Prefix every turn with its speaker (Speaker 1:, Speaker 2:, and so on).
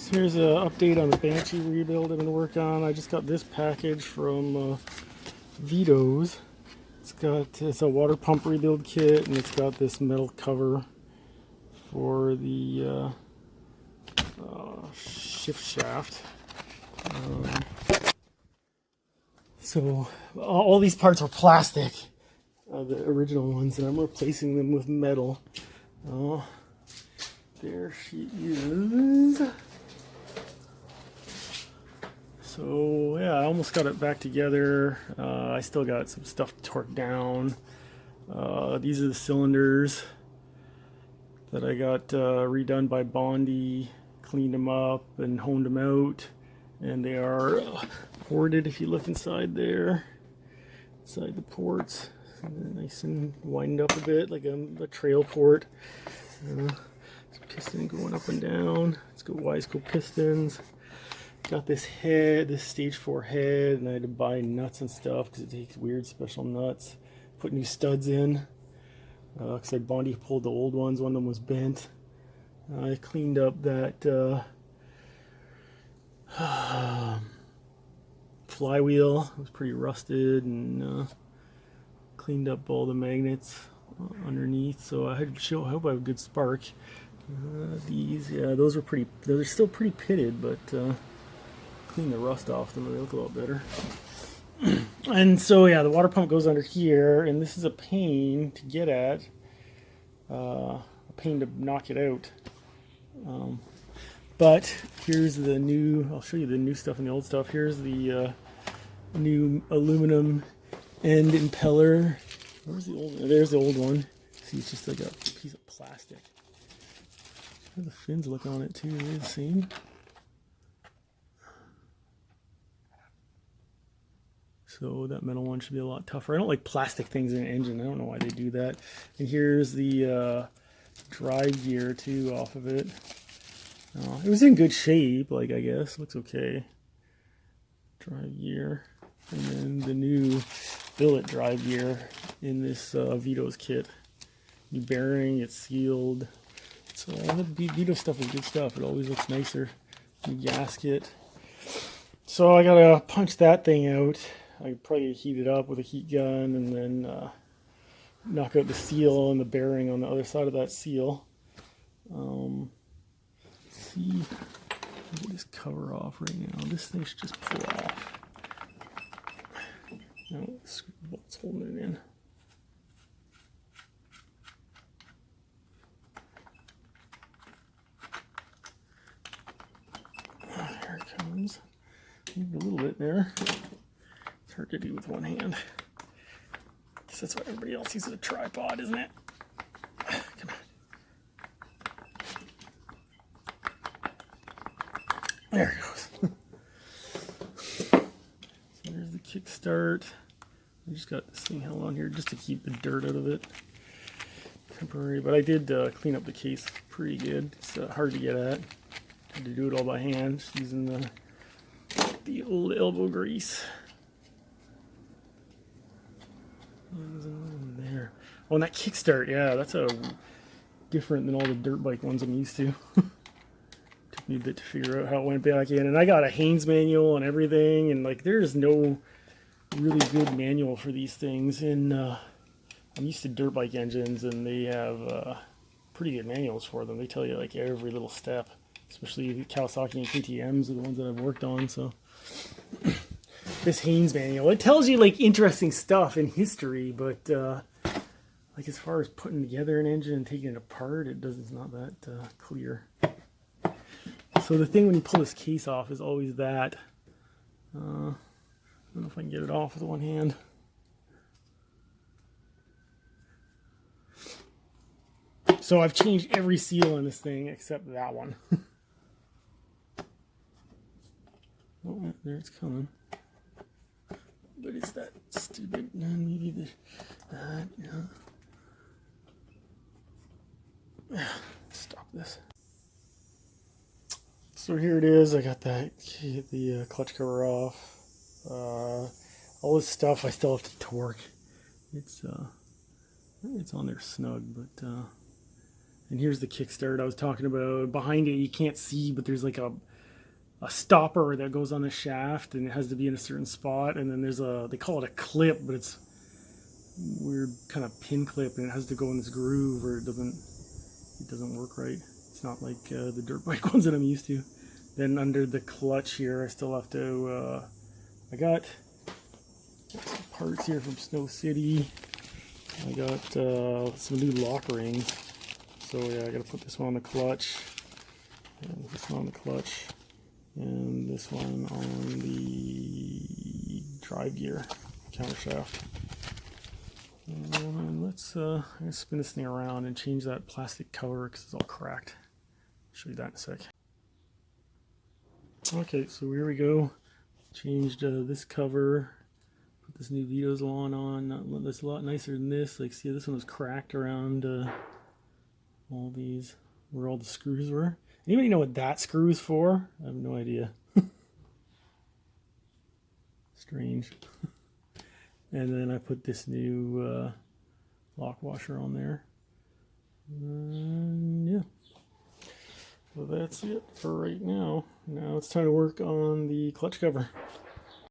Speaker 1: So here's an update on the Banshee rebuild I've been working on. I just got this package from Vitos. It's a water pump rebuild kit, and it's got this metal cover for the shift shaft. So all these parts are plastic, the original ones, and I'm replacing them with metal. There she is. So yeah, I almost got it back together. I still got some stuff torqued down. These are the cylinders that I got redone by Banshee. Cleaned them up and honed them out, and they are ported. If you look inside there, inside the ports, nice and wind up a bit like a trail port. Piston going up and down. It's got Wiseco pistons. Got this head, this stage 4 head, and I had to buy nuts and stuff because it takes weird special nuts. Put new studs in because Banshee pulled the old ones. One of them was bent. I cleaned up that flywheel. It was pretty rusted, and cleaned up all the magnets underneath. So I hope I have a good spark. These, yeah, those are still pretty pitted, but clean the rust off them and they look a lot better. And so yeah, the water pump goes under here, and this is a pain to get at, a pain to knock it out. But here's the new, I'll show you the new stuff and the old stuff. Here's the new aluminum end impeller. Where's the old one? There's the old one. See, it's just like a piece of plastic. The fins look on it too, they're the same. So that metal one should be a lot tougher. I don't like plastic things in an engine. I don't know why they do that. And here's the drive gear too off of it. It was in good shape, like, I guess. Looks okay. Drive gear. And then the new billet drive gear in this Vitos kit. New bearing, it's sealed. So all the Vito stuff is good stuff. It always looks nicer. New gasket. So I gotta punch that thing out. I could probably heat it up with a heat gun and then knock out the seal and the bearing on the other side of that seal. See, get this cover off right now. This thing should just pull off. No, it's holding it in. There it comes. Moved a little bit there. It's hard to do with one hand. Guess that's why everybody else uses a tripod, isn't it? Come on. There it goes. So there's the kickstart. I just got this thing held on here just to keep the dirt out of it. Temporary, but I did clean up the case pretty good. It's hard to get at. Had to do it all by hand, just using the old elbow grease. There. Oh, and that kickstart, yeah, that's different than all the dirt bike ones I'm used to. Took me a bit to figure out how it went back in, and I got a Haynes manual and everything, and like there's no really good manual for these things. And I'm used to dirt bike engines, and they have pretty good manuals for them. They tell you like every little step, especially the Kawasaki and KTM's are the ones that I've worked on. So this Haynes manual, it tells you like interesting stuff in history, but like as far as putting together an engine and taking it apart, it's not that clear. So the thing when you pull this case off is always that. I don't know if I can get it off with one hand. So I've changed every seal on this thing except that one. Oh, there it's coming. But it's that stupid, maybe that, yeah. Stop this. So here it is. I got the clutch cover off. All this stuff I still have to torque. It's on there snug, but and here's the kickstart I was talking about. Behind it you can't see, but there's like a stopper that goes on the shaft, and it has to be in a certain spot. And then there's they call it a clip, but it's weird kind of pin clip, and it has to go in this groove, or it doesn't work right. It's not like the dirt bike ones that I'm used to. Then under the clutch here, I still have to. I got some parts here from Snow City. I got some new lock rings. So yeah, I gotta put this one on the clutch, and this one on the clutch, and this one on the drive gear countershaft. And let's I'm gonna spin this thing around and change that plastic cover because it's all cracked. I'll show you that in a sec. Okay, so here we go. Changed this cover. Put this new Vitos on. That's a lot nicer than this. Like, see, this one was cracked around all these, where all the screws were. Anybody know what that screw is for? I have no idea. Strange. And then I put this new lock washer on there. And yeah. So that's it for right now. Now it's time to work on the clutch cover.